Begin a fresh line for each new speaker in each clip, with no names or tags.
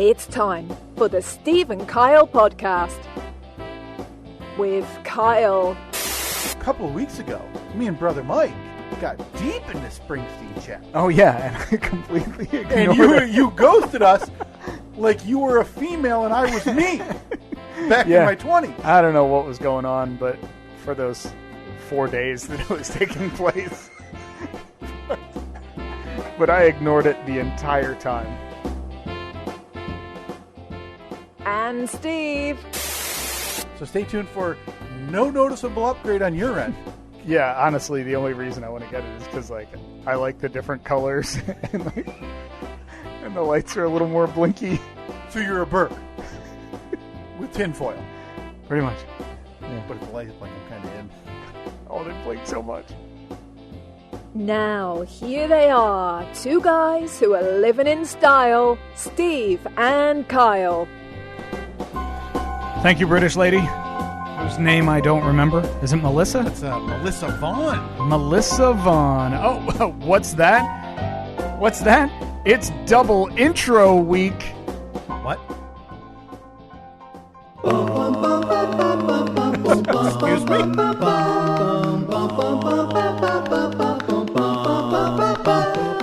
It's time for the Steve and Kyle podcast. With Kyle.
A couple of weeks ago, me and brother Mike got deep in this Springsteen chat.
Oh yeah, and I completely ignored
And
it.
you ghosted us like you were a female and I was me back in my 20s.
I don't know what was going on, but for those 4 days that it was taking place. But I ignored it the entire time.
And Steve.
So stay tuned for no noticeable upgrade on your end.
Yeah, honestly, the only reason I want to get it is because I like the different colors and the lights are a little more blinky.
So you're a Burke with tinfoil.
Pretty much.
Yeah. But the light is like I'm kind of in.
Oh, they blink so much.
Now, here they are, two guys who are living in style, Steve and Kyle.
Thank you, British lady, whose name I don't remember. Is it Melissa?
That's Melissa Vaughn.
Melissa Vaughn. Oh, what's that? What's that? It's double intro week.
What? Excuse me?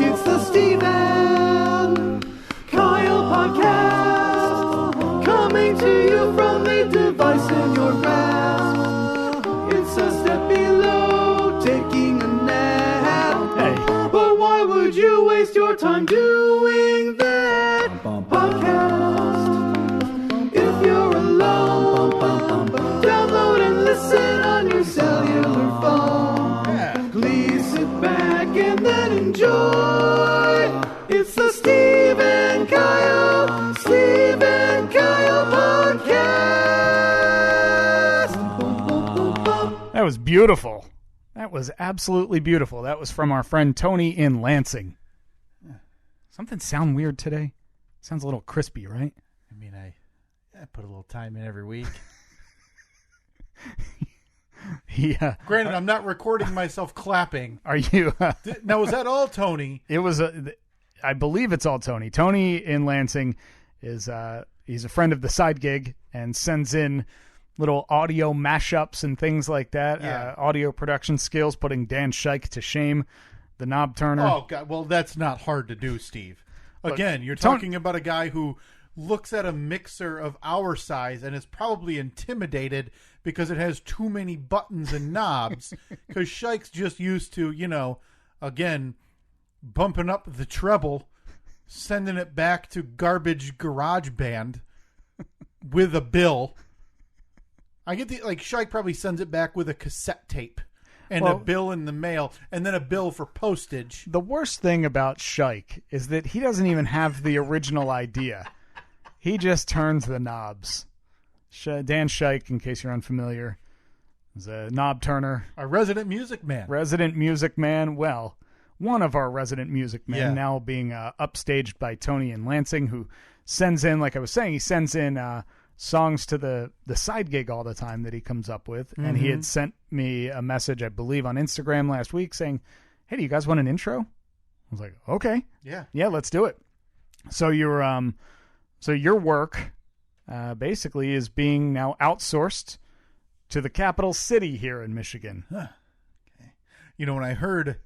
It's the Steve and Kyle podcast, coming to you from a device in your grasp. It's a step below taking a nap.
Hey.
But why would you waste your time doing that podcast? If you're alone, download and listen on your cellular phone.
Yeah.
Please sit back and then enjoy. It's the Steve and Kyle podcast.
That was beautiful. That was absolutely beautiful. That was from our friend Tony in Lansing. Something sound weird today? Sounds a little crispy, right?
I mean, I put a little time in every week.
Yeah.
Granted, I'm not recording myself clapping.
Are you?
Now, was that all Tony?
It was I believe it's all Tony. Tony in Lansing is he's a friend of the side gig and sends in little audio mashups and things like that.
Yeah.
Audio production skills, putting Dan Scheich to shame, the knob turner.
Oh, God. Well, that's not hard to do, Steve. Again, you're
Tony-
talking about a guy who looks at a mixer of our size and is probably intimidated because it has too many buttons and knobs. Because Scheich's just used to, again, bumping up the treble, sending it back to garbage garage band with a bill. I get Scheich probably sends it back with a cassette tape and a bill in the mail and then a bill for postage.
The worst thing about Scheich is that he doesn't even have the original idea. He just turns the knobs. Dan Scheich, in case you're unfamiliar, is a knob turner.
A resident music man.
Resident music man. Well, one of our resident music men, now being upstaged by Tony in Lansing, who sends in, like I was saying, he sends in songs to the side gig all the time that he comes up with. Mm-hmm. And he had sent me a message, I believe, on Instagram last week saying, hey, do you guys want an intro? I was like, okay. Yeah, let's do it. So your work basically is being now outsourced to the capital city here in Michigan.
Huh. Okay. When I heard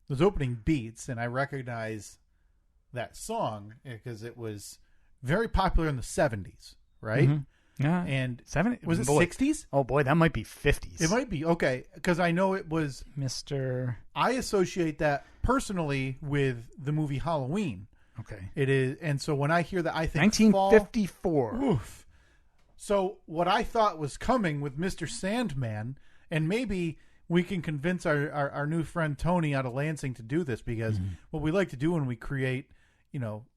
those opening beats, and I recognize that song because it was very popular in the 70s, right?
Mm-hmm. Yeah.
And
70s?
Was it 60s?
Oh, boy, that might be 50s.
It might be. Okay, because I know it was... I associate that personally with the movie Halloween.
Okay.
It is, and so when I hear that, I think
1954.
Oof. So what I thought was coming with Mr. Sandman, and maybe we can convince our new friend Tony out of Lansing to do this, because what we like to do when we create,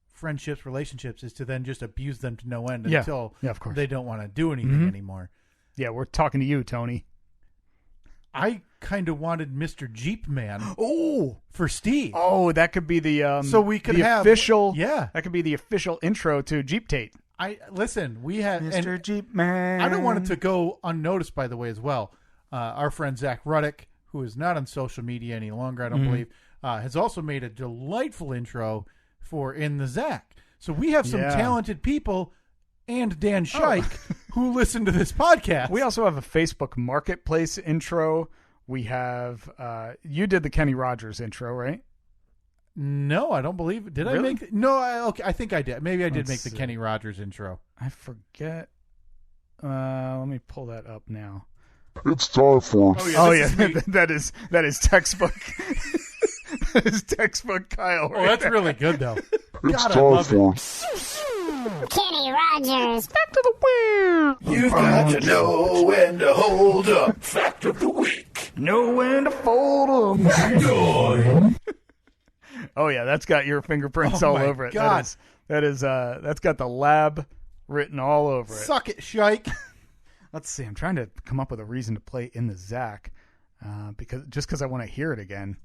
friendships, relationships, is to then just abuse them to no end until
of course.
they don't want to do anything anymore.
Yeah, we're talking to you, Tony.
I kind of wanted Mr. Jeep Man.
Oh,
for Steve.
Oh, that could be the
so we could have
official.
Yeah,
that could be the official intro to Jeep Tate.
We had
Mr. Jeep Man.
I don't want it to go unnoticed, by the way, as well. Our friend Zach Ruddick, who is not on social media any longer, I don't believe, has also made a delightful intro for In the Zach. So we have some talented people and Dan Scheich who listen to this podcast.
We also have a Facebook Marketplace intro. We have you did the Kenny Rogers intro, right?
No, I don't believe it. Did I make? No, I think I did. Maybe I did make the Kenny Rogers intro.
I forget. Let me pull that up now.
It's time for.
Oh yeah, that is textbook. That is textbook Kyle.
Oh, that's really good though.
It's time for.
Kenny Rogers.
Back to the wheel.
You've got to know when to hold up. Fact of the week.
Know when to fold them. Oh yeah, that's got your fingerprints all over it.
God.
That's got the lab written all over it.
Suck it, Scheich.
Let's see. I'm trying to come up with a reason to play In the Zach, because I want to hear it again.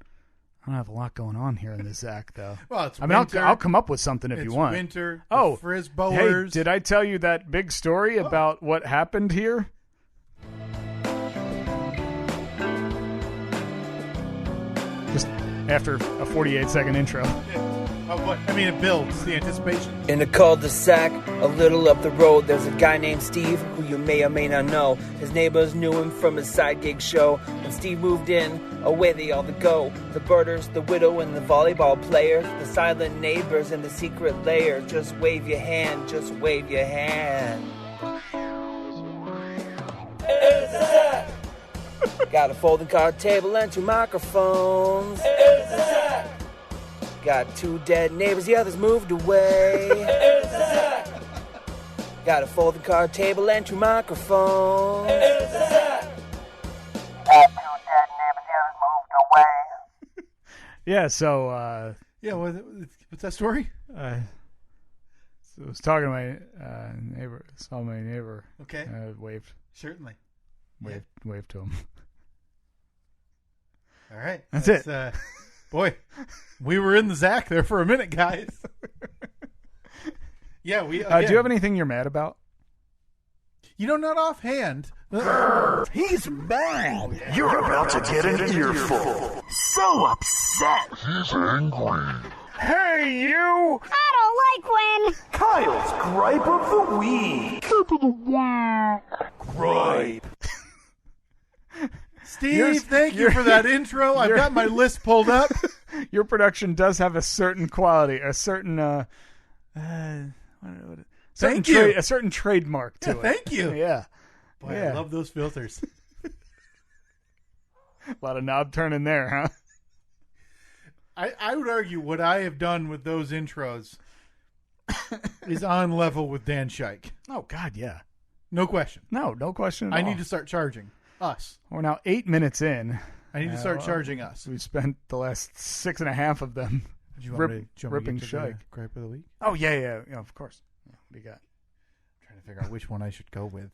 I don't have a lot going on here in the Zach though.
Well, it's
winter. I'll come up with something if you want.
Winter.
Oh,
Frisboers.
Hey, did I tell you that big story about what happened here? Just after a 48-second intro.
I mean, it builds the anticipation.
In a cul-de-sac, a little up the road, there's a guy named Steve who you may or may not know. His neighbors knew him from his side gig show. When Steve moved in, away they all to go. The birders, the widow, and the volleyball players, the silent neighbors and the secret layer. Just wave your hand, just wave your hand. Got a folding card table and 2 microphones. Got 2 dead neighbors, the others moved away. Got a folding card table and 2 microphones. Got 2 dead neighbors, the others moved away.
Yeah, so...
what's that story?
I was talking to my neighbor, saw my neighbor.
Okay.
Waved.
Certainly.
Waved to him.
All right.
That's it.
Boy, we were in the Zach there for a minute, guys. Yeah, we.
Do you have anything you're mad about?
Not offhand.
He's mad. You're about to get an earful. So upset.
He's angry.
Hey, you!
I don't like when.
Kyle's gripe of the week. Gripe.
Steve, thank you for that intro. I've got my list pulled up.
Your production does have a certain quality, a certain
Thank you.
A certain trademark to it.
Thank you.
Yeah.
Boy,
Yeah.
I love those filters.
A lot of knob turning there, huh?
I would argue what I have done with those intros is on level with Dan Scheich.
Oh, God, yeah.
No question.
No question at all.
I need to start charging us.
We're now 8 minutes in.
I need to start charging us.
We've spent the last 6.5 of them ripping Scheich.
Gripe of the week?
Oh, yeah, of course. Yeah, what do you got?
I'm trying to figure out which one I should go with.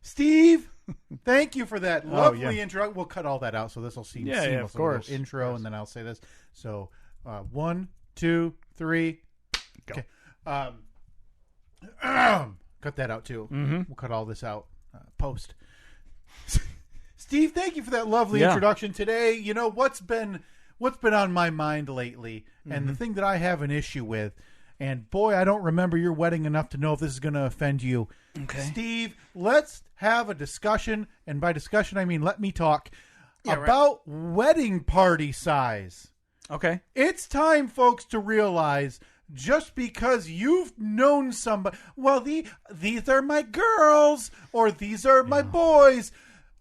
Steve, thank you for that lovely intro. We'll cut all that out, so this will seem seamless.
Yeah, of course.
Intro, and then I'll say this. So, 1, 2, 3,
go.
Okay. Cut that out too.
Mm-hmm.
We'll cut all this out post. Steve, thank you for that lovely introduction today. What's been on my mind lately, and the thing that I have an issue with. And boy, I don't remember your wedding enough to know if this is going to offend you.
Okay.
Steve, let's have a discussion. And by discussion, I mean let me talk about wedding party size.
Okay.
It's time, folks, to realize just because you've known somebody, well, these are my girls or these are my boys.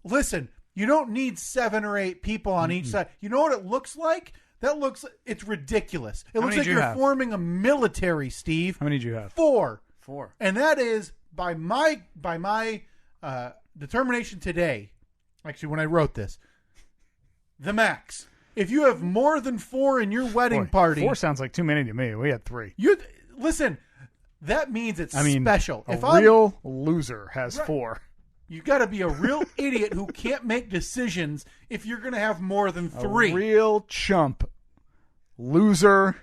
Listen, you don't need 7 or 8 people on each side. You know what it looks like? It's ridiculous. It looks like you're forming a military, Steve.
How many do you have?
4.
4.
And that is by my determination today. Actually, when I wrote this, the max. If you have more than 4 in your wedding party,
4 sounds like too many to me. We had 3.
Listen. That means it's special.
A real loser has 4.
You got to be a real idiot who can't make decisions if you're going to have more than 3.
A real chump. Loser.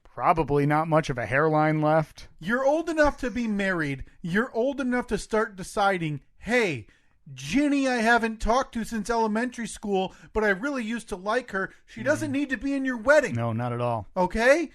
Probably not much of a hairline left.
You're old enough to be married. You're old enough to start deciding, hey, Ginny I haven't talked to since elementary school, but I really used to like her. She doesn't need to be in your wedding.
No, not at all.
Okay?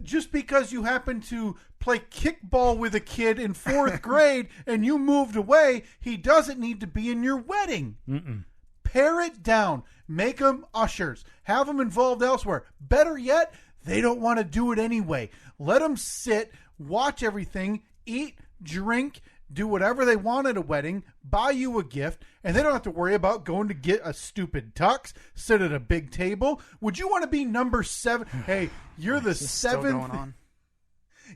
just because you happen to play kickball with a kid in 4th grade and you moved away, he doesn't need to be in your wedding. Pare it down. Make them ushers. Have them involved elsewhere. Better yet, they don't want to do it anyway. Let them sit, watch everything, eat, drink, do whatever they want at a wedding, buy you a gift, and they don't have to worry about going to get a stupid tux, sit at a big table. Would you want to be number 7? Hey, you're the 7th.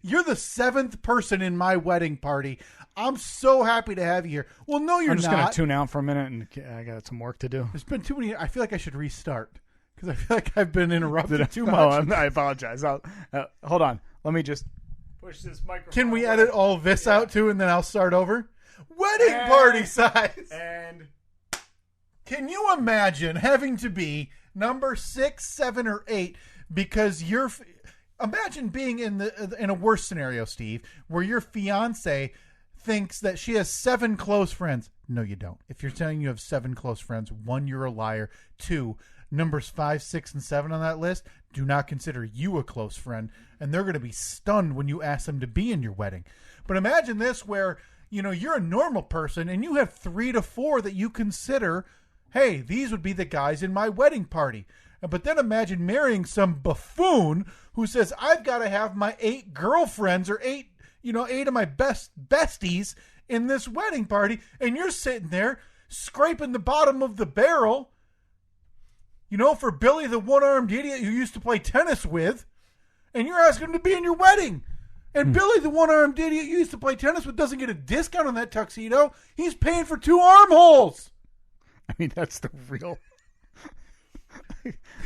You're the 7th person in my wedding party. I'm so happy to have you here. Well, no, you're not.
I'm just going to tune out for a minute, and I got some work to do.
There's been too many. I feel like I should restart because I feel like I've been interrupted too much.
Oh, I apologize. Hold on. Let me just push this microphone.
Can we edit all this out too, and then I'll start over? Wedding party size.
And
can you imagine having to be number 6, 7, or 8 because you're? Imagine being in a worse scenario, Steve, where your fiance thinks that she has 7 close friends. No, you don't. If you're saying you have 7 close friends, 1, you're a liar. 2, numbers 5, 6, and 7 on that list do not consider you a close friend, and they're going to be stunned when you ask them to be in your wedding. But imagine this where, you're a normal person and you have 3 to 4 that you consider, hey, these would be the guys in my wedding party. But then imagine marrying some buffoon who says, I've got to have my 8 girlfriends or 8 of my besties in this wedding party, and you're sitting there scraping the bottom of the barrel, for Billy the one-armed idiot who used to play tennis with, and you're asking him to be in your wedding. And Billy the one-armed idiot you used to play tennis with doesn't get a discount on that tuxedo. He's paying for 2 armholes.
I mean, that's the real...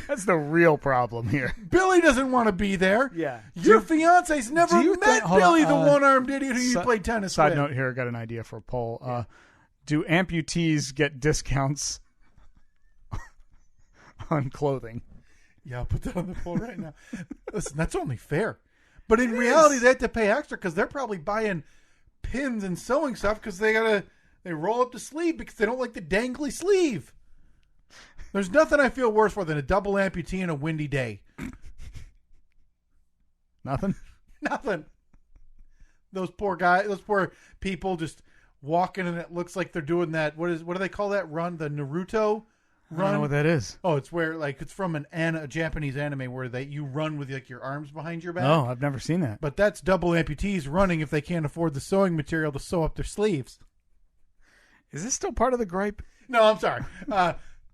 That's the real problem here.
Billy doesn't want to be there.
Yeah.
Your fiance's never met Billy the one-armed idiot who you played tennis with.
Side note here, I got an idea for a poll. Do amputees get discounts on clothing?
Yeah, I'll put that on the poll right now. Listen, that's only fair. But in reality, they have to pay extra because they're probably buying pins and sewing stuff because they roll up the sleeve because they don't like the dangly sleeve. There's nothing I feel worse for than a double amputee in a windy day.
Nothing?
Nothing. Those poor people just walking and it looks like they're doing that. What do they call that run? The Naruto run?
I don't know what that is.
Oh, it's where it's from a Japanese anime where you run with your arms behind your back.
Oh, I've never seen that.
But that's double amputees running if they can't afford the sewing material to sew up their sleeves.
Is this still part of the gripe?
No, I'm sorry.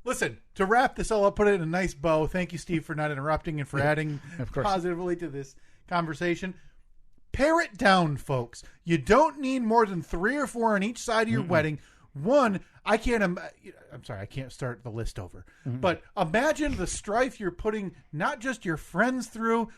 Listen, to wrap this all up, put it in a nice bow. Thank you, Steve, for not interrupting and for adding positively to this conversation. Pare it down, folks. You don't need more than 3 or 4 on each side of your wedding. One, I can't start the list over. But imagine the strife you're putting not just your friends through,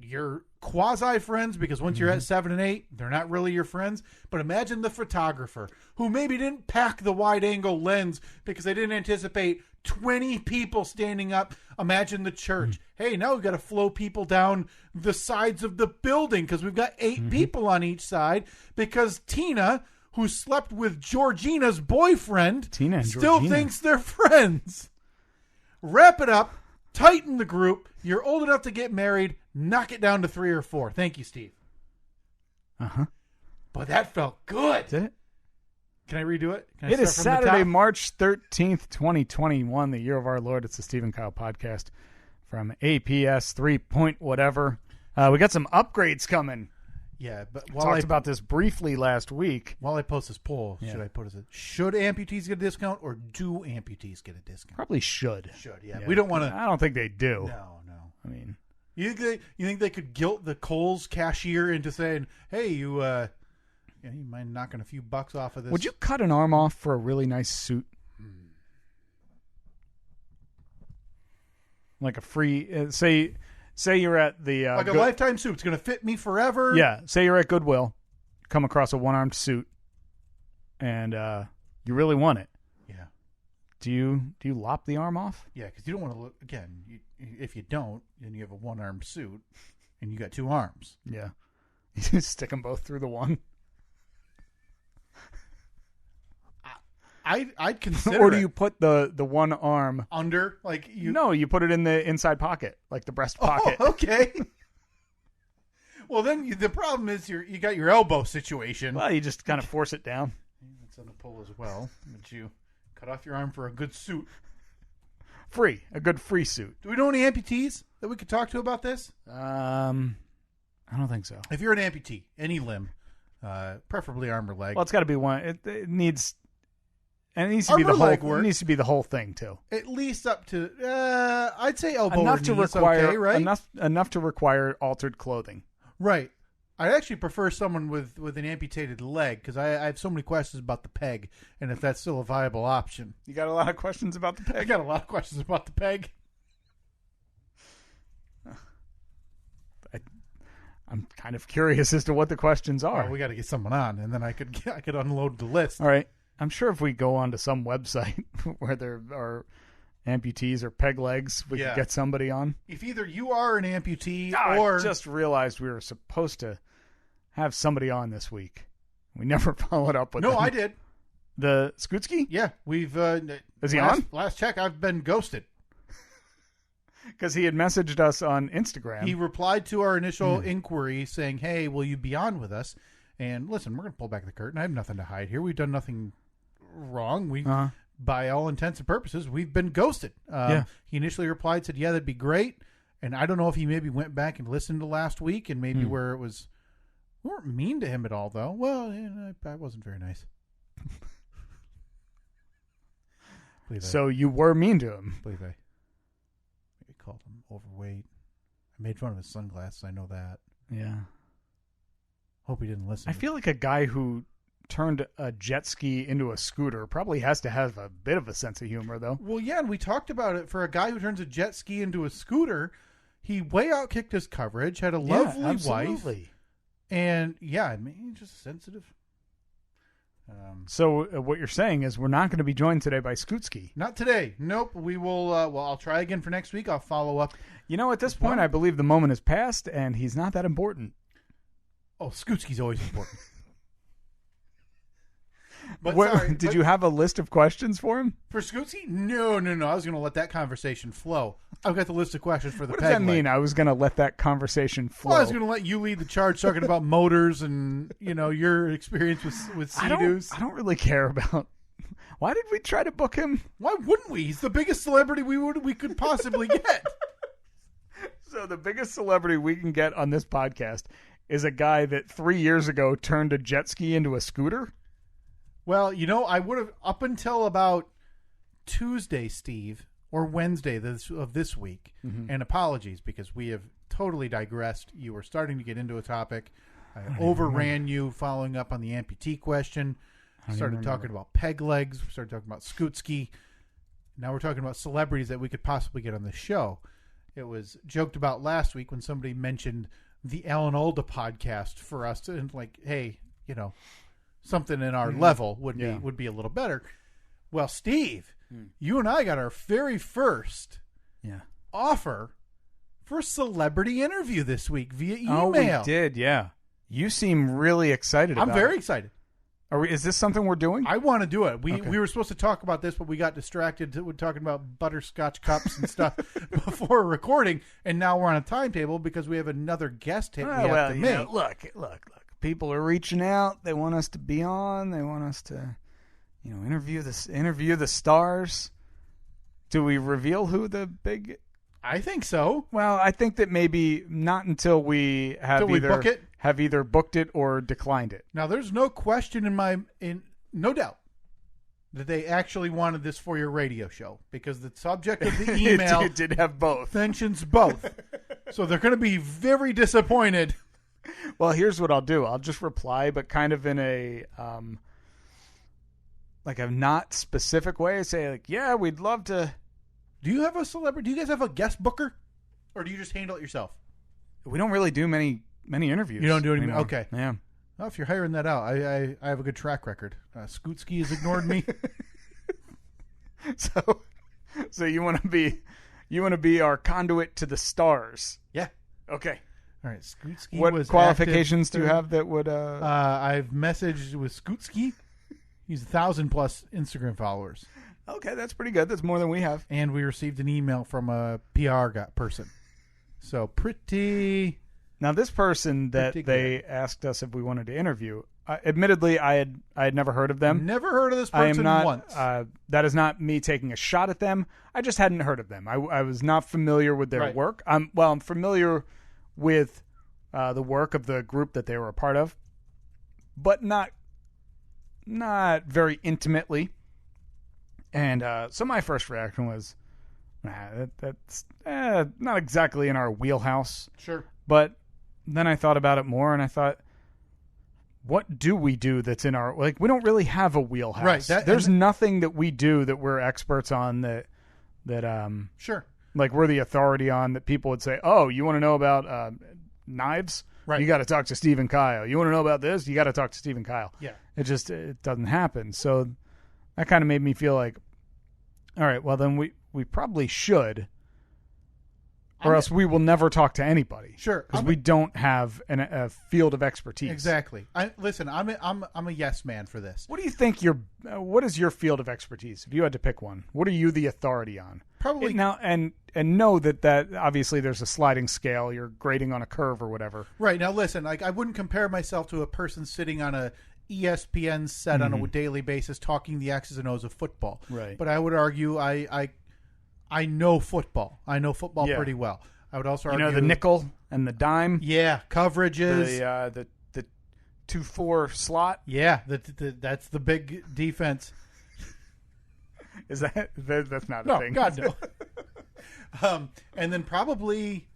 your quasi-friends, because once you're at 7 and 8, they're not really your friends. But imagine the photographer who maybe didn't pack the wide-angle lens because they didn't anticipate 20 people standing up. Imagine the church. Hey, now we've got to flow people down the sides of the building because we've got 8 people on each side because Tina, who slept with Georgina's boyfriend, still thinks they're friends. Wrap it up. Tighten the group. You're old enough to get married. Knock it down to 3 or 4. Thank you, Steve. But that felt good.
Did it?
Can I redo it?
It is Saturday, March 13th, 2021, the year of our Lord. It's the Steve and Kyle podcast from APS 3 point whatever. We got some upgrades coming.
Yeah, but
talked about this briefly last week.
While I post this poll, should amputees get a discount or do amputees get a discount?
Probably should.
Yeah. We don't want to.
I don't think they do.
No.
I mean,
you think they could guilt the Kohl's cashier into saying, "Hey, you mind knocking a few bucks off of this?"
Would you cut an arm off for a really nice suit? Like a free say you're at the
a lifetime suit. It's going to fit me forever.
Yeah. Say you're at Goodwill, come across a one-armed suit, and you really want it.
Yeah.
Do you lop the arm off?
Yeah, because you don't want to look again. If you don't, then you have a one-armed suit, and you got 2 arms.
Yeah. You just stick them both through the one.
I'd consider.
Or do you put the one arm
under, like you?
No, you put it in the inside pocket, like the breast pocket.
Oh, okay. Well, then the problem is you got your elbow situation.
Well, you just kind of force it down.
That's on the pull as well. But you cut off your arm for a good suit.
A good free suit.
Do we know any amputees that we could talk to about this?
I don't think so.
If you're an amputee, any limb, preferably arm or leg.
Well, it's got to be one. It needs, and it needs to
Arm
be the
or
whole.
leg work.
It needs to be the whole thing too.
At least up to, I'd say elbow
Enough
or
to
knees,
require
okay, right?
enough to require altered clothing.
Right. I actually prefer someone with an amputated leg because I have so many questions about the peg and if that's still a viable option.
You got a lot of questions about the peg?
I got a lot of questions about the peg.
I'm kind of curious as to what the questions are.
Well, we got to get someone on, and then I could unload the list.
All right. I'm sure if we go onto some website where there are amputees or peg legs, we could get somebody on.
If either you are an amputee
I just realized we were supposed to have somebody on this week. We never followed up with them.
No, I did.
The Skutski?
Yeah, we've.
Is he on?
Last check, I've been ghosted.
Because he had messaged us on Instagram.
He replied to our initial inquiry saying, "Hey, will you be on with us?" And listen, we're going to pull back the curtain. I have nothing to hide here. We've done nothing wrong. We, by all intents and purposes, we've been ghosted. He initially replied, said, "Yeah, that'd be great." And I don't know if he maybe went back and listened to last week and maybe where it was. We weren't mean to him at all, though. Well, I wasn't very nice.
So you were mean to him.
I believe I called him overweight. I made fun of his sunglasses. I know that.
Yeah.
Hope he didn't listen.
I feel like a guy who turned a jet ski into a scooter probably has to have a bit of a sense of humor, though.
Well, yeah, and we talked about it. For a guy who turns a jet ski into a scooter, he way outkicked his coverage, had a lovely wife. And, yeah, I mean, he's just sensitive.
So what you're saying is we're not going to be joined today by Skutski.
Not today. Nope. We will, I'll try again for next week. I'll follow up.
You know, at this point, I believe the moment has passed, and he's not that important.
Oh, Skutski's always important. But
did you have a list of questions for him?
For Skutski? No. I was going to let that conversation flow. I've got the list of questions for the
What does that mean? I was going to let that conversation flow.
Well, I was going to let you lead the charge talking about motors and, your experience with Sea-Doos.
I don't really care about... Why did we try to book him?
Why wouldn't we? He's the biggest celebrity we could possibly get.
So the biggest celebrity we can get on this podcast is a guy that 3 years ago turned a jet ski into a scooter?
Well, I would have, up until about Tuesday, Steve, or Wednesday of this week, and apologies because we have totally digressed. You were starting to get into a topic. I overran you following up on the amputee question. Started talking about peg legs. We started talking about Skutski. Now we're talking about celebrities that we could possibly get on the show. It was joked about last week when somebody mentioned the Alan Alda podcast for us, and like, hey, something in our level would be a little better. Well, Steve, you and I got our very first offer for a celebrity interview this week via email.
Oh, we did, yeah. You seem really excited about it.
I'm very excited.
Is this something we're doing?
I want to do it. We were supposed to talk about this, but we got distracted with talking about butterscotch cups and stuff before recording, and now we're on a timetable because we have another guest hit we have to make.
Look. People are reaching out. They want us to be on. They want us to, interview the stars. Do we reveal who the big?
I think so.
Well, I think that maybe not until we have either booked it or declined it.
Now, there's no question no doubt that they actually wanted this for your radio show because the subject of the email
it did have both.
Mentions both. So they're going to be very disappointed.
Well, here's what I'll do. I'll just reply, but kind of in a like a not specific way. I say like, yeah, we'd love to.
Do you have a celebrity? Do you guys have a guest booker, or do you just handle it yourself?
We don't really do many interviews.
You don't do any
anymore.
Okay.
Yeah.
Well, if you're hiring that out, I have a good track record. Skutski has ignored me.
So you want to be our conduit to the stars?
Yeah.
Okay.
All right, Skutski.
What qualifications do you have that would?
I've messaged with Skutski. He's 1,000+ Instagram followers.
Okay, that's pretty good. That's more than we have.
And we received an email from a PR person. So pretty.
Now, this person that they asked us if we wanted to interview, admittedly, I had never heard of them.
Never heard of this person once.
That is not me taking a shot at them. I just hadn't heard of them. I was not familiar with their work. I'm familiar with the work of the group that they were a part of, but not very intimately. And so my first reaction was, that's not exactly in our wheelhouse.
Sure.
But then I thought about it more, and I thought, what do we do that's in our... Like, we don't really have a wheelhouse.
Right.
There's nothing that we do that we're experts on that
Sure.
Like, we're the authority on that people would say, oh, you want to know about knives?
Right.
You got to talk to Stephen Kyle. You want to know about this? You got to talk to Stephen Kyle.
Yeah.
It doesn't happen. So that kind of made me feel like, all right, well, then we probably should, or else we will never talk to anybody.
Sure,
because we don't have a field of expertise.
Exactly. Listen, I'm a yes man for this.
What do you think what is your field of expertise? If you had to pick one, what are you the authority on?
Probably
now, and know that obviously there's a sliding scale. You're grading on a curve or whatever.
Right. Now, listen, I wouldn't compare myself to a person sitting on a ESPN set on a daily basis talking the X's and O's of football.
Right.
But I would argue I know football. I know football pretty well. I would also argue...
the nickel and the dime?
Yeah, coverages.
The 2-4 slot?
Yeah, that's the big defense.
Is that's not a
no,
thing?
God, no. And then probably...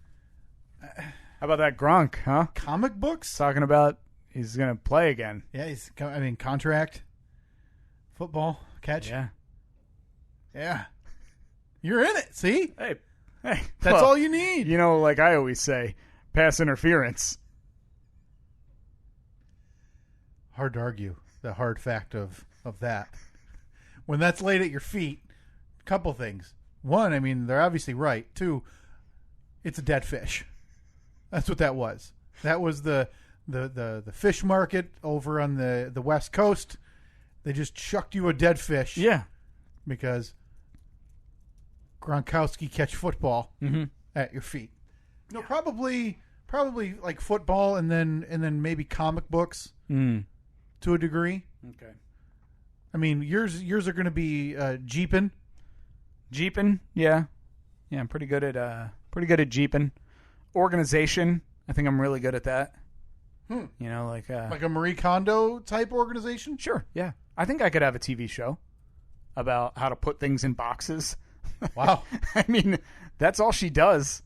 How about that Gronk, huh?
Comic books?
Talking about he's going to play again.
Yeah, contract, football, catch. Yeah. You're in it, see?
Hey.
That's all you need.
Like I always say, pass interference.
Hard to argue the hard fact of that. When that's laid at your feet, a couple things. One, they're obviously right. Two, it's a dead fish. That's what that was. That was the fish market over on the West Coast. They just chucked you a dead fish.
Yeah.
Because Gronkowski catch football at your feet. No, probably like football and then maybe comic books to a degree.
Okay.
Yours are going to be Jeepin'.
Jeepin', yeah. Yeah, I'm pretty good at Jeepin'. Organization, I think I'm really good at that. Like
a Marie Kondo type organization?
Sure, yeah. I think I could have a TV show about how to put things in boxes.
Wow.
That's all she does.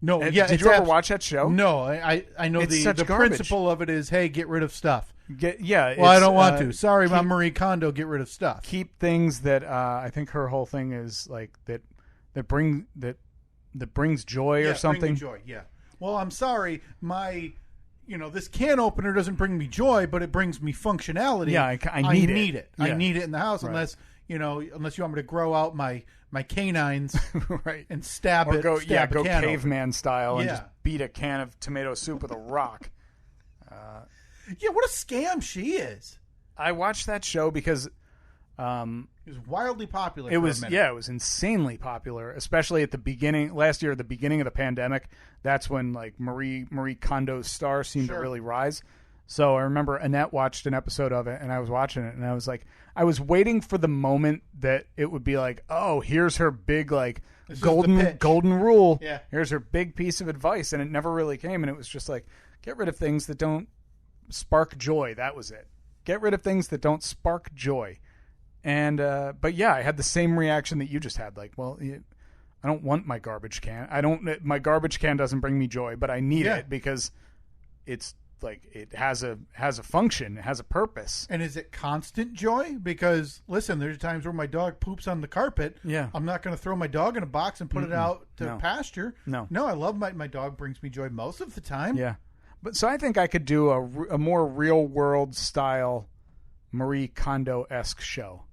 No,
Did you ever watch that show?
No, I know the principle of it is, hey, get rid of stuff. I don't want to. Sorry, I'm Marie Kondo. Get rid of stuff.
Keep things that I think her whole thing is like that brings joy or something.
Bring me joy. Yeah. Well, I'm sorry, this can opener doesn't bring me joy, but it brings me functionality.
Yeah, I need it.
Yeah. I need it in the house, unless you want me to grow out my canines
right
and stab
or
it.
Go
go
caveman style and just beat a can of tomato soup with a rock.
What a scam she is.
I watched that show because
it was wildly popular.
It was insanely popular, especially at the beginning last year. At the beginning of the pandemic, that's when like Marie Kondo's star seemed to really rise. So I remember Annette watched an episode of it, and I was watching it, and I was like, I was waiting for the moment that it would be like, oh, here's her big like golden rule.
Yeah.
Here's her big piece of advice, and it never really came, and it was just like, get rid of things that don't spark joy. That was it. Get rid of things that don't spark joy. And but yeah, I had the same reaction that you just had. Like, well, I don't want my garbage can. My garbage can doesn't bring me joy, but I need it because it's like it has a function, it has a purpose.
And is it constant joy? Because listen, there's times where my dog poops on the carpet.
Yeah,
I'm not going to throw my dog in a box and put it out to pasture.
No,
I love my dog brings me joy most of the time.
Yeah, but so I think I could do a more real world style Marie Kondo-esque show.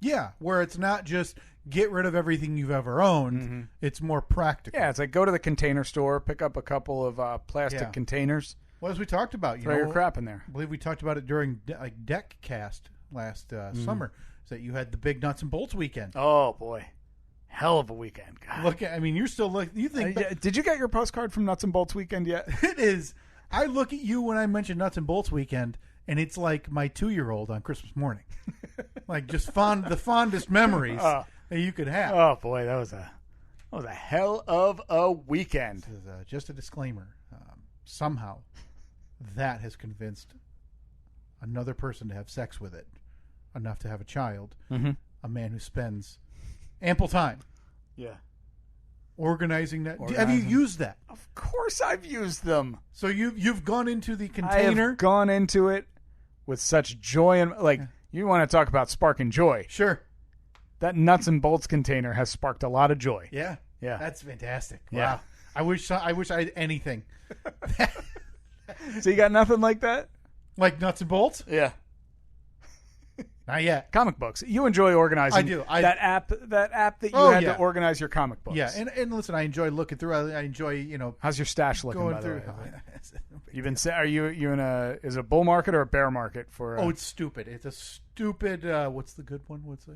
Yeah, where it's not just get rid of everything you've ever owned. It's more practical.
Yeah, it's like go to the Container Store, pick up a couple of plastic containers.
Well, as we talked about,
throw your crap in there.
I believe we talked about it during Deck Cast last summer. Is that you had the big nuts and bolts weekend?
Oh boy, hell of a weekend. God.
I mean, you're still you think
did you get your postcard from Nuts and Bolts weekend yet?
It is. I look at you when I mention Nuts and Bolts weekend, and it's like my 2-year-old on Christmas morning. Like just the fondest memories that you could have.
Oh boy, that was a hell of a weekend.
This is just a disclaimer. Somehow, that has convinced another person to have sex with it enough to have a child.
Mm-hmm.
A man who spends ample time.
Yeah.
Organizing that. Have you used that?
Of course I've used them.
So you've gone into the
I
container?
have gone into it with such joy and you want to talk about sparking joy.
Sure.
That Nuts and Bolts container has sparked a lot of joy.
Yeah.
Yeah.
That's fantastic.
Yeah.
Wow. I wish I had anything.
So you got nothing like that?
Like Nuts and Bolts?
Yeah.
Not yet.
Comic books. You enjoy organizing.
I do.
That app that you had to organize your comic books.
Yeah, and listen, I enjoy looking through. I enjoy,
How's your stash looking,
going
by
through.
the way? You've been are you in is it a bull market or a bear market for?
Oh, it's stupid. It's a stupid. What's the good one? What's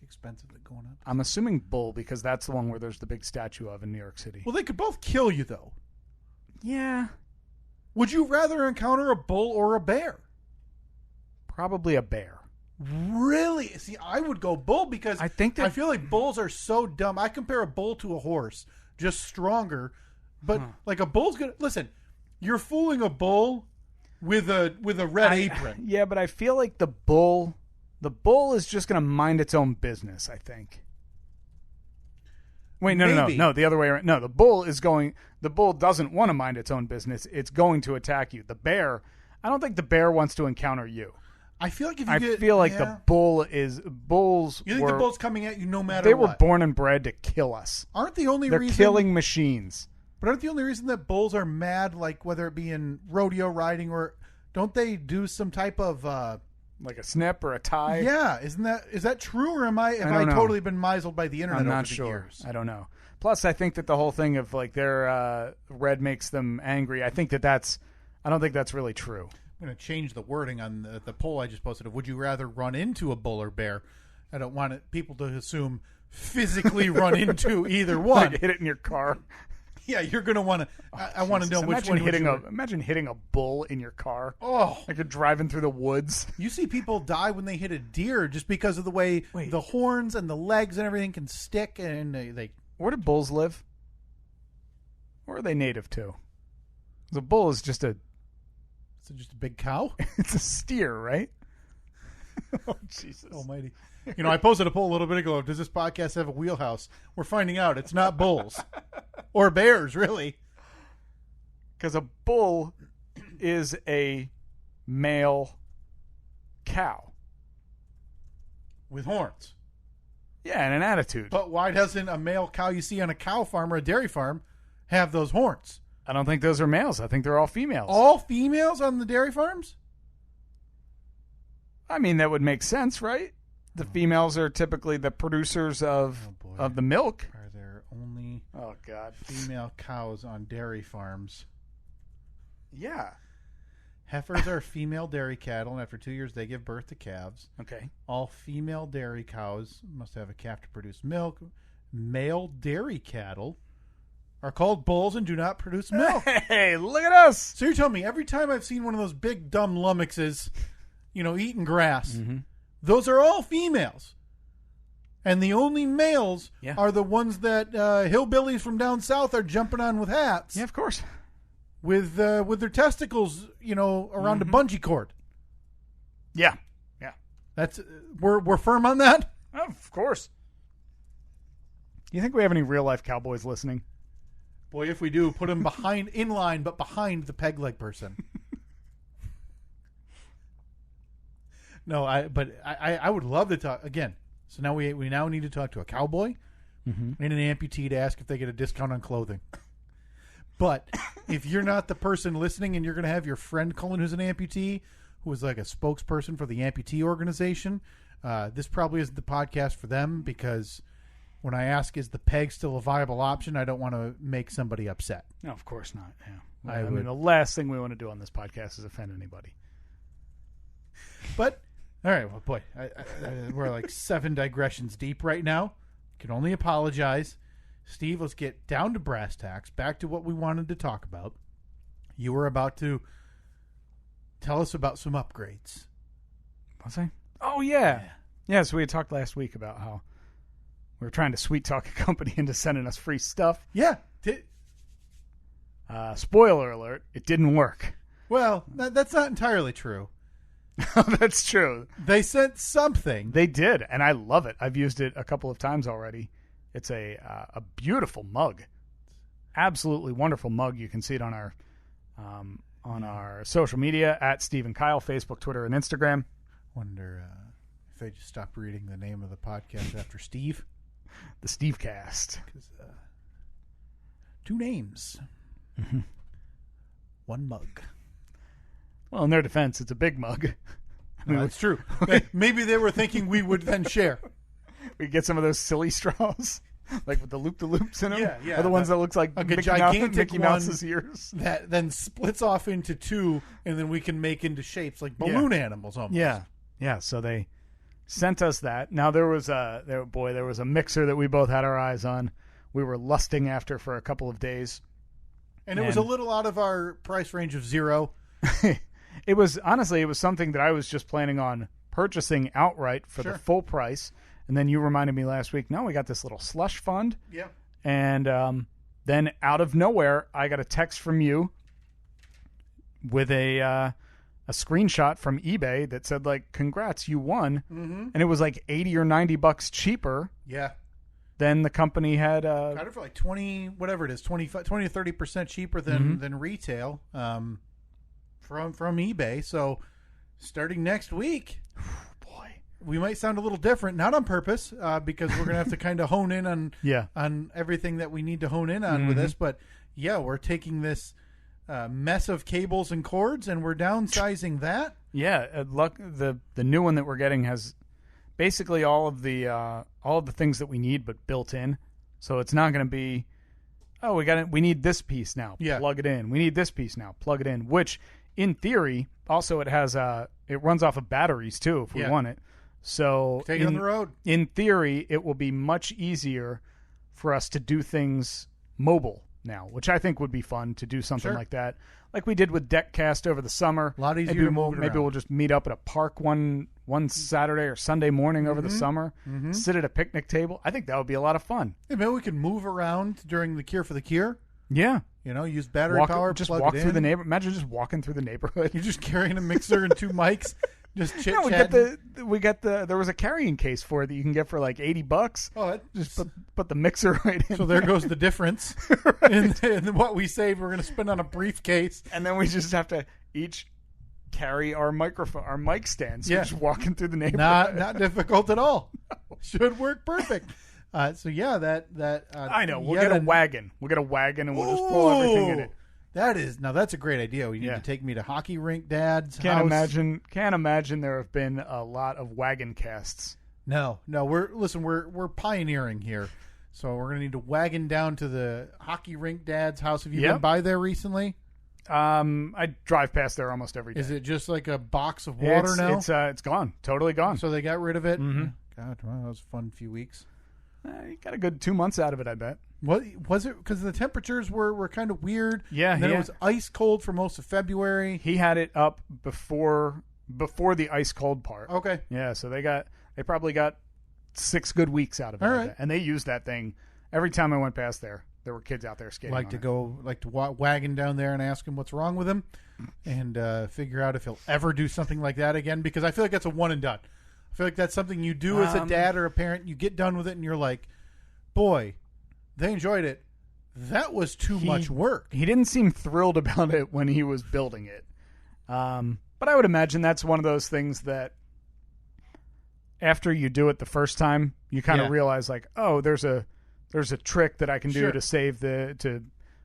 expensive going on?
I'm assuming bull because that's the one where there's the big statue of in New York City.
Well, they could both kill you though.
Yeah.
Would you rather encounter a bull or a bear?
Probably a bear.
Really? See, I would go bull because
I feel
like bulls are so dumb. I compare a bull to a horse, just stronger. But like a bull's gonna listen. You're fooling a bull with a red apron.
Yeah, but I feel like the bull is just gonna mind its own business. I think. Wait, no, the other way around. No, the bull doesn't want to mind its own business. It's going to attack you. The bear, I don't think the bear wants to encounter you.
I feel like
the bull is bulls.
You think the bull's coming at you no matter
they
what?
They were born and bred to kill us.
Aren't the only
They're
reason
killing machines?
But aren't the only reason that bulls are mad, like whether it be in rodeo riding or don't they do some type of
like a snip or a tie?
Yeah, is that true or have I totally been misled by the internet?
I'm not
over the
sure.
years?
I don't know. Plus, I think that the whole thing of like their red makes them angry. I don't think that's really true.
I'm going to change the wording on the poll I just posted of would you rather run into a bull or bear? I don't want people to assume physically run into either one.
Like hit it in your car.
Yeah, you're going to want to. I want to know which one.
Imagine hitting a bull in your car.
Oh,
like you're driving through the woods.
You see people die when they hit a deer just because of the way the horns and the legs and everything can stick. And they.
Where do bulls live? Where are they native to? The bull is just a.
Is it just a big cow?
It's a steer, right? Oh, Jesus
almighty. I posted a poll a little bit ago. Does this podcast have a wheelhouse? We're finding out it's not bulls. Or bears, really.
Because a bull is a male cow.
With horns.
Yeah, and an attitude.
But why doesn't a male cow you see on a cow farm or a dairy farm have those horns?
I don't think those are males. I think they're all females.
All females on the dairy farms?
I mean, that would make sense, right? The females are typically the producers of the milk.
Are there only female cows on dairy farms?
Yeah.
Heifers are female dairy cattle, and after 2 years they give birth to calves.
Okay.
All female dairy cows must have a calf to produce milk. Male dairy cattle are called bulls and do not produce milk.
Hey, look at us.
So you're telling me every time I've seen one of those big dumb lummoxes, eating grass, those are all females. And the only males are the ones that hillbillies from down south are jumping on with hats.
Yeah, of course.
With their testicles, around a bungee cord.
Yeah.
That's we're firm on that?
Of course. Do you think we have any real life cowboys listening?
Boy, if we do, put them in line, but behind the peg leg person. No, I would love to talk again. So now we now need to talk to a cowboy and an amputee to ask if they get a discount on clothing. But if you're not the person listening and you're going to have your friend Cullen who's an amputee, who is like a spokesperson for the amputee organization, this probably isn't the podcast for them because when I ask is the peg still a viable option, I don't want to make somebody upset.
No, of course not. Yeah. I mean, the last thing we want to do on this podcast is offend anybody.
But, all right, well, boy, we're like 7 digressions deep right now. can only apologize. Steve, let's get down to brass tacks, back to what we wanted to talk about. You were about to tell us about some upgrades.
Was I? Oh, yeah. Yeah, so we had talked last week about how we were trying to sweet talk a company into sending us free stuff.
Yeah.
Spoiler alert, it didn't work.
Well, that's not entirely true.
That's true.
They sent something.
They did, and I love it. I've used it a couple of times already. It's a beautiful mug. Absolutely wonderful mug. You can see it on our social media at Steve and Kyle, Facebook, Twitter, and Instagram.
Wonder if they just stopped reading the name of the podcast after Steve.
The Stevecast.
'Cause, 2 names.
Mm-hmm.
1 mug.
Well, in their defense, it's a big mug. I mean,
That's true. Maybe they were thinking we would then share.
We get some of those silly straws, like with the loop-the-loops in them.
Yeah.
Or the ones that looks like
a gigantic
Mickey Mouse's ears.
That then splits off into 2, and then we can make into shapes like balloon animals almost.
Yeah. So they sent us that. Now there was a mixer that we both had our eyes on. We were lusting after for a couple of days,
and it was a little out of our price range of 0.
It was something that I was just planning on purchasing outright for the full price. And then you reminded me last week, no, we got this little slush fund.
Yeah.
And then out of nowhere, I got a text from you with a screenshot from eBay that said, like, congrats, you won.
Mm-hmm.
And it was like $80 or $90 cheaper.
Yeah.
Than the company had.
Got it for like 20, whatever it is, 20 to 30% cheaper than retail from eBay. So starting next week. We might sound a little different, not on purpose, because we're going to have to kind of hone in on everything that we need to hone in on with this. But, yeah, we're taking this mess of cables and cords, and we're downsizing that. Yeah,
the new one that we're getting has basically all of the things that we need, but built in. So it's not going to be, we need this piece now, plug it in. We need this piece now, plug it in. Which, in theory, also it has it runs off of batteries too, if we want it. So
take it on the road.
In theory, it will be much easier for us to do things mobile now, which I think would be fun to do something like that, like we did with Deckcast over the summer.
A lot easier to move it
Maybe
around.
we'll just meet up at a park one Saturday or Sunday morning over the summer, sit at a picnic table. I think that would be a lot of fun.
Yeah, maybe we could move around during the Cure for the Cure.
Yeah.
Use battery power.
Just
plug
walk
it
through
in.
the neighborhood. Imagine just walking through the neighborhood.
You're just carrying a mixer and 2 mics. Just chit chat.
There was a carrying case for it that you can get for like $80.
Oh,
just put the mixer right in.
So there goes the difference in what we saved. We're going to spend on a briefcase,
and then we just have to each carry our mic stands. So just walking through the neighborhood.
Not difficult at all. Should work perfect. So yeah, that
I know. We'll get a wagon. We'll get a wagon, and we'll just pull everything in it.
That's a great idea. You need to take me to Hockey Rink Dad's house.
Can't imagine there have been a lot of wagon casts.
No, we're pioneering here. So we're gonna need to wagon down to the Hockey Rink Dad's house. Have you been by there recently?
I drive past there almost every day.
Is it just like a box of water now?
It's gone, totally gone.
So they got rid of it.
Mm-hmm.
God, well, that was a fun few weeks.
You got a good 2 months out of it, I bet.
What was it? Because the temperatures were kind of weird.
Yeah,
and then it was ice cold for most of February.
He had it up before the ice cold part.
Okay.
Yeah, so they probably got 6 good weeks out of it.
All right.
And they used that thing every time I went past there. There were kids out there skating.
Like to wagon down there and ask him what's wrong with him, and figure out if he'll ever do something like that again. Because I feel like that's a one and done. I feel like that's something you do as a dad or a parent. You get done with it, and you're like, boy, they enjoyed it. That was too much work.
He didn't seem thrilled about it when he was building it. But I would imagine that's one of those things that after you do it the first time, you kind of realize like, oh, there's a trick that I can do to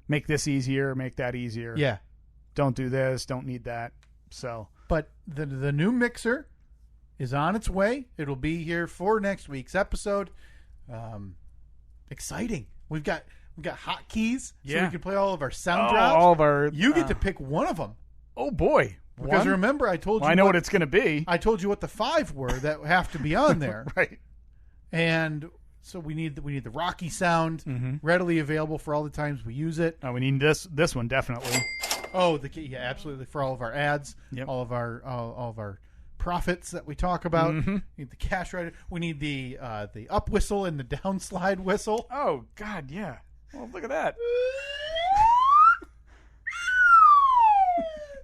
make this easier, make that easier.
Yeah.
Don't do this, don't need that. So,
but the new mixer is on its way. It'll be here for next week's episode. Exciting. We've got hotkeys, so we can play all of our sound drops.
All of our.
You get to pick one of them.
Oh boy!
Because remember, I told you.
I know what it's going to be.
I told you what the 5 were that have to be on there.
Right.
And So we need the Rocky sound readily available for all the times we use it.
Oh, we need this one definitely.
Oh, absolutely, for all of our ads, all of our profits that we talk about. We need the cash rider. We need the up whistle and the downslide whistle.
Oh God, yeah. Well, look at that.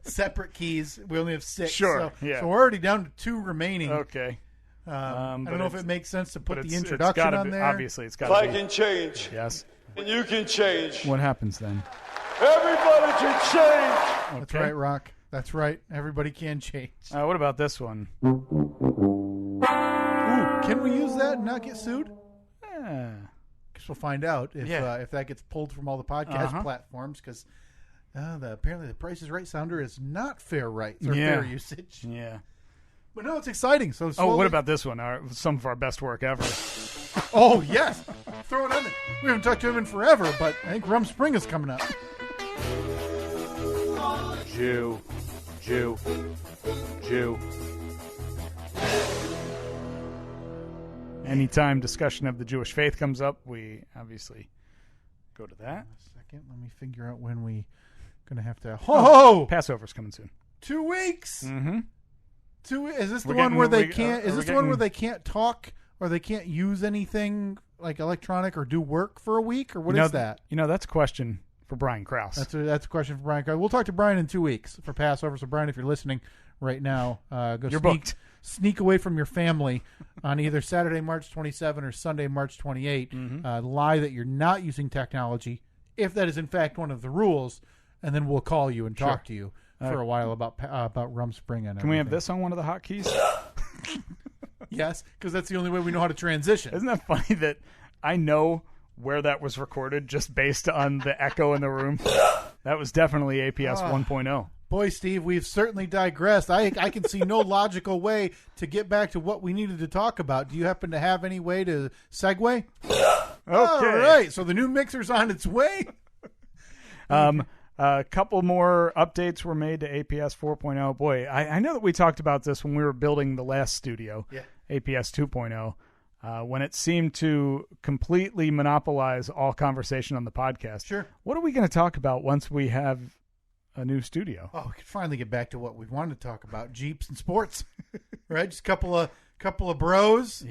Separate keys. We only have 6.
Sure.
So we're already down to 2 remaining.
Okay.
I don't know if it makes sense to put the introduction on there.
Obviously, it's got
to be. If I can change.
Yes.
And you can change.
What happens then?
Everybody can change.
That's right, Rock. That's right. Everybody can change.
What about this one?
Ooh, can we use that and not get sued?
Yeah.
Guess we'll find out if that gets pulled from all the podcast platforms, because apparently the Price is Right sounder is not fair rights or fair usage.
Yeah.
But no, it's exciting. So
what about this one? Some of our best work ever.
Oh, yes. Throw it on there. We haven't talked to him in forever, but I think Rumspring is coming up.
Jew. Anytime discussion of the Jewish faith comes up, we obviously go to that.
A second. Let me figure out when we going to have to...
Passover's coming soon.
2 weeks?
Mm-hmm.
Is this the one where they can't... Is this the one where they can't talk or they can't use anything like electronic or do work for a week? Or what is that?
That's a question for Brian Krause.
That's a question for Brian Krause. We'll talk to Brian in 2 weeks for Passover. So, Brian, if you're listening right now, sneak away from your family on either Saturday, March 27 or Sunday, March 28. Lie that you're not using technology, if that is in fact one of the rules, and then we'll call you and talk to you for a while about Rumspring. And
can we have this on one of the hotkeys?
Yes, because that's the only way we know how to transition.
Isn't that funny that I know where that was recorded just based on the echo in the room? That was definitely APS 1.0.
Boy, Steve, we've certainly digressed. I can see no logical way to get back to what we needed to talk about. Do you happen to have any way to segue?
Okay.
All right. So the new mixer's on its way.
A couple more updates were made to APS 4.0. Boy, I know that we talked about this when we were building the last studio, APS 2.0, when it seemed to completely monopolize all conversation on the podcast.
Sure. What
are we going to talk about once we have a new studio?
Oh, we can finally get back to what we wanted to talk about: Jeeps and sports, right? Just a couple of bros,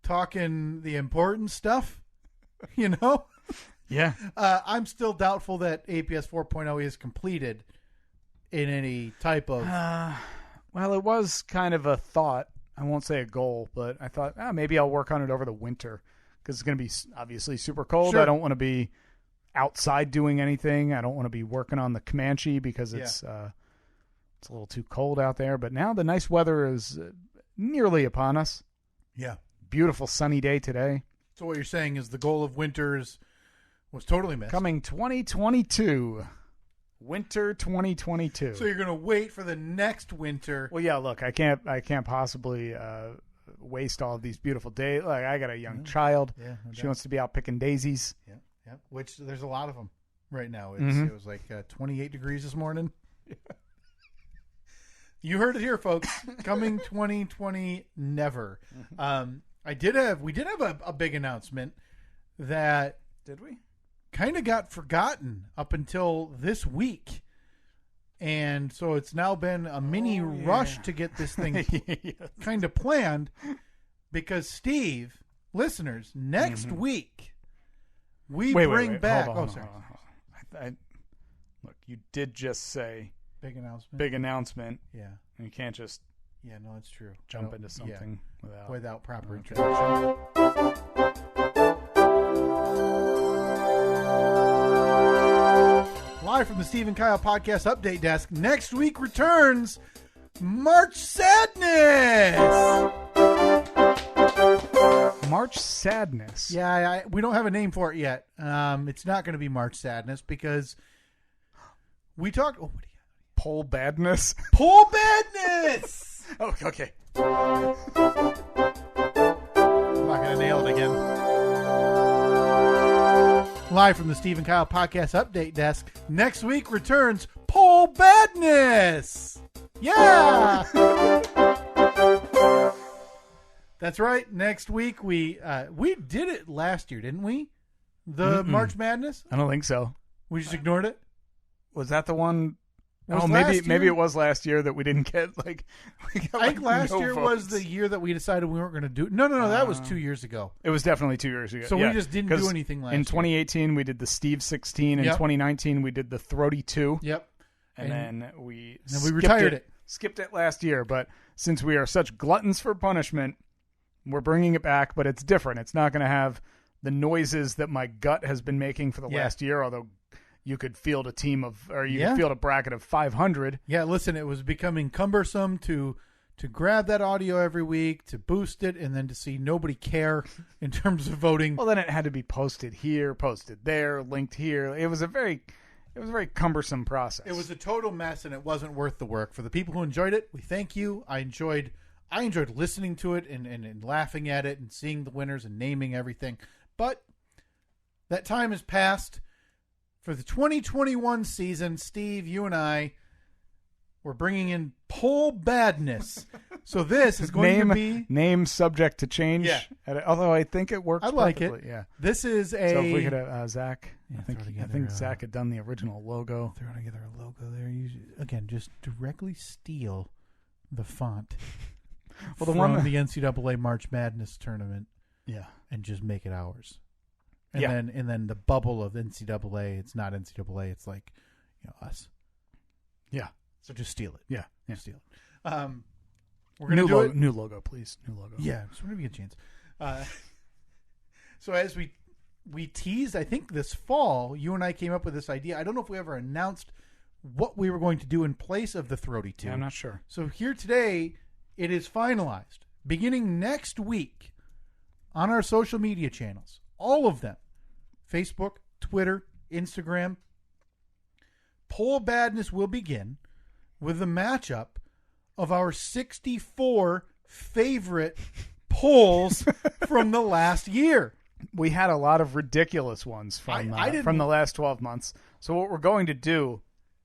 talking the important stuff,
Yeah.
I'm still doubtful that APS 4.0 is completed in any type of.
Well, it was kind of a thought. I won't say a goal, but I thought maybe I'll work on it over the winter because it's going to be obviously super cold.
Sure.
I don't want to be outside doing anything. I don't want to be working on the Comanche because it's a little too cold out there. But now the nice weather is nearly upon us.
Yeah.
Beautiful sunny day today.
So what you're saying is the goal of winters was totally missed.
Coming 2022. Winter 2022.
So you're going to wait for the next winter.
Well, yeah, look, I can't possibly waste all of these beautiful days. Like, I got a young child.
Yeah, no
she
doubt.
wants to be out picking daisies.
Yeah. Which there's a lot of them right now. It was like 28 degrees this morning. You heard it here, folks. Coming 2020, never. We did have a big announcement that
did we
kind of got forgotten up until this week, and so it's now been a mini rush to get this thing kind of planned. Because Steve, listeners, next week we bring back.
Hold on,
sorry.
Hold on. Look, you did just say
big announcement.
Big announcement.
Yeah,
and you can't just.
Yeah, no, it's true.
Jump into something
without proper introduction. Live from the Steve and Kyle Podcast Update Desk, next week returns March Sadness.
March Sadness.
Yeah, we don't have a name for it yet. It's not going to be March Sadness because we talked. Oh, what do you got?
Pole Badness.
Pole Badness.
Oh, okay.
I'm not going to nail it again. Live from the Steve and Kyle Podcast Update Desk, next week returns Pole Badness. Yeah. That's right. Next week we did it last year, didn't we? The March Madness?
I don't think so.
We just ignored it?
Was that the one?
Was
Maybe it was last year that we didn't get like.
I think last year was the year that we decided we weren't going to do it. No, that was 2 years ago.
It was definitely 2 years ago.
So we just didn't do anything last year.
In 2018, we did the Steve 16. In 2019, we did the Throaty 2.
Yep.
And then we
retired it.
Skipped it last year, but since we are such gluttons for punishment, we're bringing it back, but it's different. It's not going to have the noises that my gut has been making for the last year, although you could field a team of, or you could field a bracket of 500.
Yeah, listen, it was becoming cumbersome to grab that audio every week, to boost it, and then to see nobody care in terms of voting.
Well, then it had to be posted here, posted there, linked here. It was a very cumbersome process.
It was a total mess, and it wasn't worth the work. For the people who enjoyed it, we thank you. I enjoyed listening to it and laughing at it and seeing the winners and naming everything. But that time has passed. For the 2021 season, Steve, you and I, we're bringing in Poll Badness. So this is going to be...
Name subject to change.
Yeah.
Although I think it works
like
perfectly.
it.
Yeah.
This is a...
So if we could have Zach...
Yeah,
I think Zach had done the original logo.
Throw together a logo there. Again, just directly steal the font from the NCAA March Madness tournament.
Yeah.
And just make it ours. And then the bubble of NCAA, it's not NCAA, it's like, us.
Yeah.
So just steal it.
Yeah.
Just steal it. We're going to do it.
New logo, please. New logo.
Yeah, just whenever you get a chance. So as we teased, I think this fall, you and I came up with this idea. I don't know if we ever announced what we were going to do in place of the Throaty 2.
Yeah, I'm not sure.
So here today, it is finalized. Beginning next week on our social media channels, all of them, Facebook, Twitter, Instagram, Poll Badness will begin with the matchup of our 64 favorite polls from the last year.
We had a lot of ridiculous ones from the last 12 months. So what we're going to do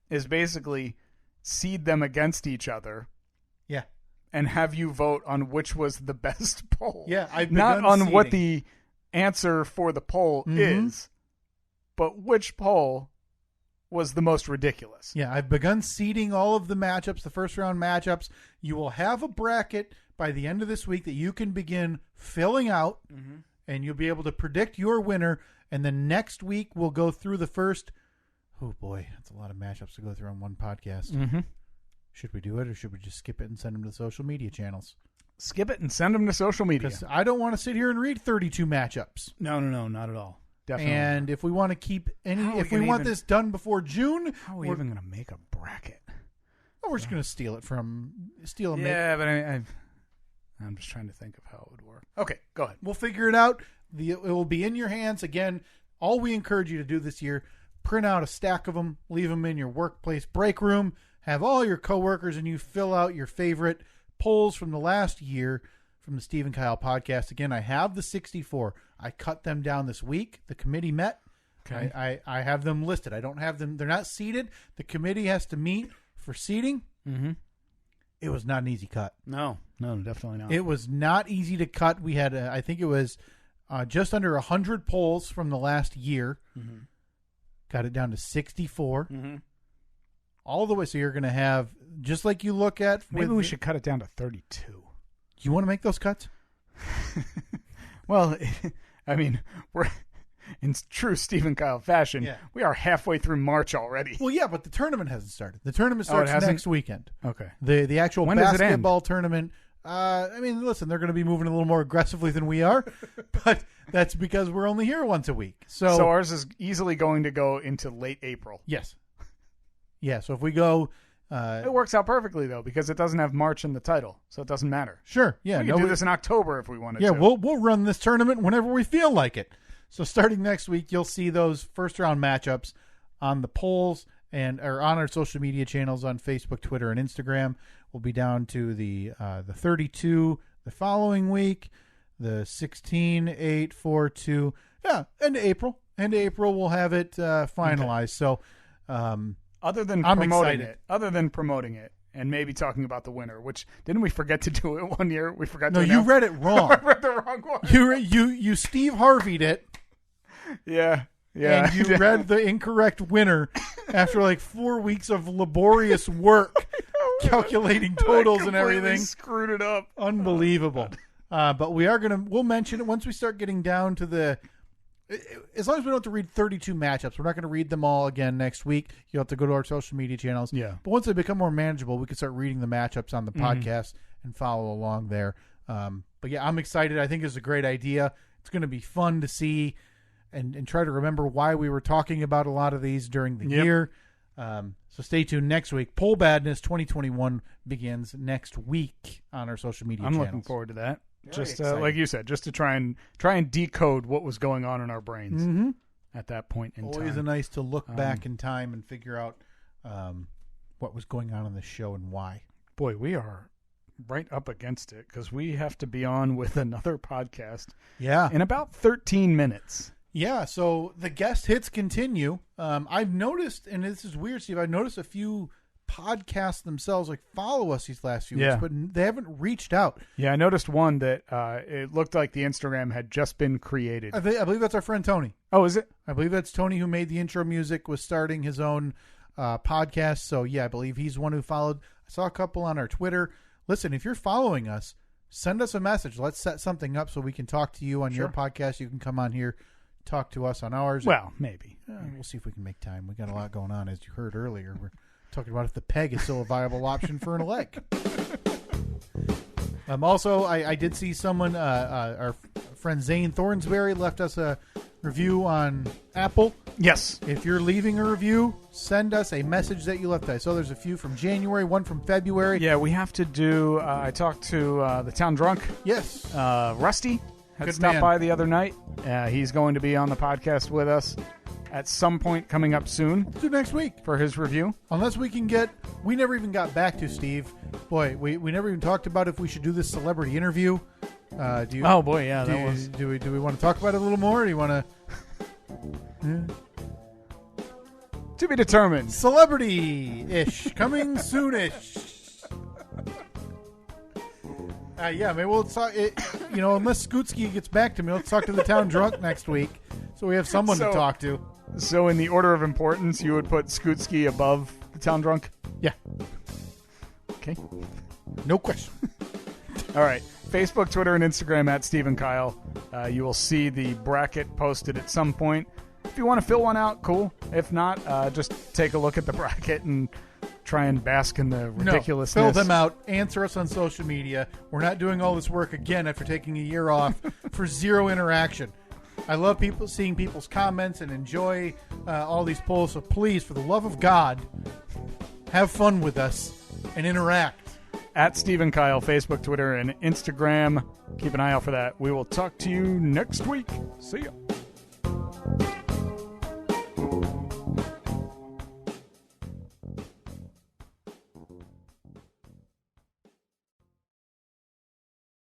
is basically seed them against each other.
Yeah.
And have you vote on which was the best poll.
Yeah,
not on what the answer for the poll is, but which poll was the most ridiculous.
Yeah, I've begun seeding all of the matchups, the first round matchups. You will have a bracket by the end of this week that you can begin filling out, and you'll be able to predict your winner. And then next week we'll go through the first. Oh boy, that's a lot of matchups to go through on one podcast. Should we do it, or should we just skip it and send them to the social media channels?
Skip it and send them to social media.
Because I don't want to sit here and read 32 matchups.
No, not at all. Definitely.
And if we want to keep if we want this done before June,
how are we even going to make a bracket?
Well, we're just going to steal them.
Yeah, but I'm just trying to think of how it would work. Okay, go ahead.
We'll figure it out. It will be in your hands. Again, all we encourage you to do this year, print out a stack of them, leave them in your workplace break room, have all your coworkers and you fill out your favorite polls from the last year from the Steve and Kyle podcast. Again, I have the 64. I cut them down this week. The committee met.
Okay.
I have them listed. I don't have them. They're not seated. The committee has to meet for seating. It was not an easy cut.
No, definitely not.
It was not easy to cut. We had, I think it was just under 100 polls from the last year. Got it down to 64. All the way. So you're going to have, just like you look at.
Maybe we should cut it down to 32.
You want to make those cuts?
Well, I mean, we're in true Steve and Kyle fashion.
Yeah.
We are halfway through March already.
Well, yeah, but the tournament hasn't started. The tournament starts next weekend.
Okay.
The actual
When does it
basketball tournament. I mean, listen, they're going to be moving a little more aggressively than we are, but that's because we're only here once a week. So
ours is easily going to go into late April.
Yes. Yeah. So if we go.
It works out perfectly, though, because it doesn't have March in the title, so it doesn't matter.
Sure, yeah.
We can do this in October if we wanted to.
Yeah, we'll run this tournament whenever we feel like it. So starting next week, you'll see those first-round matchups on the polls or on our social media channels on Facebook, Twitter, and Instagram. We'll be down to the 32 the following week, the 16, 8, 4, 2. Yeah, end of April. End of April, we'll have it finalized. Okay. So...
Other than promoting it, and maybe talking about the winner, which didn't we forget to do it one year? We forgot to
No, you
announce?
read it wrong.
I read the wrong one.
You Steve Harvey'd it.
Yeah.
And you read the incorrect winner after like 4 weeks of laborious work calculating totals and everything.
Screwed it up.
Unbelievable. But we'll mention it once we start getting down to as long as we don't have to read 32 matchups. We're not going to read them all again next week. You'll have to go to our social media channels.
Yeah.
But once they become more manageable, we can start reading the matchups on the podcast and follow along there. But yeah, I'm excited. I think it's a great idea. It's going to be fun to see and try to remember why we were talking about a lot of these during the year. So stay tuned next week. Poll Badness 2021 begins next week on our social media channels.
I'm looking forward to that. Just
exciting.
like you said, just to try and decode what was going on in our brains at that point in time.
Always nice to look back in time and figure out what was going on in the show and why.
Boy, we are right up against it because we have to be on with another podcast in about 13 minutes.
Yeah, so the guest hits continue. I've noticed, and this is weird, Steve, I've noticed a few podcasts themselves follow us these last few weeks, but they haven't reached out.
Yeah, I noticed one that it looked like the Instagram had just been created.
I believe that's our friend Tony.
Oh, is it?
I believe that's Tony who made the intro music, was starting his own podcast. So yeah, I believe he's one who followed. I saw a couple on our Twitter. Listen, if you're following us, send us a message. Let's set something up so we can talk to you on your podcast. You can come on here, talk to us on ours.
Well, maybe.
We'll see if we can make time. We got a lot going on, as you heard earlier. We're talking about if the peg is still a viable option for an leg. Also, I did see someone, our friend Zane Thornsberry, left us a review on Apple.
Yes.
If you're leaving a review, send us a message that you left. I saw there's a few from January, one from February.
Yeah, we have to do, I talked to the Town Drunk.
Yes.
Rusty had
Good
stopped
man.
by the other night. He's going to be on the podcast with us at some point coming up soon.
Do next week.
For his review.
Unless we can we never even got back to Steve. Boy, we never even talked about if we should do this celebrity interview. Do you we want to talk about it a little more? Or do you want to...
To be determined.
Celebrity-ish. Coming soon-ish. Yeah, maybe we'll talk. Unless Skootsky gets back to me, let's talk to the Town Drunk next week, so we have someone to talk to.
So, in the order of importance, you would put Skootsky above the Town Drunk?
Yeah.
Okay.
No question.
All right. Facebook, Twitter, and Instagram at Steve and Kyle. You will see the bracket posted at some point. If you want to fill one out, cool. If not, just take a look at the bracket and try and bask in the ridiculousness.
No, fill them out. Answer us on social media. We're not doing all this work again after taking a year off for zero interaction. I love seeing people's comments and enjoy all these polls. So please, for the love of God, have fun with us and interact.
At Steve and Kyle, Facebook, Twitter, and Instagram. Keep an eye out for that. We will talk to you next week. See ya.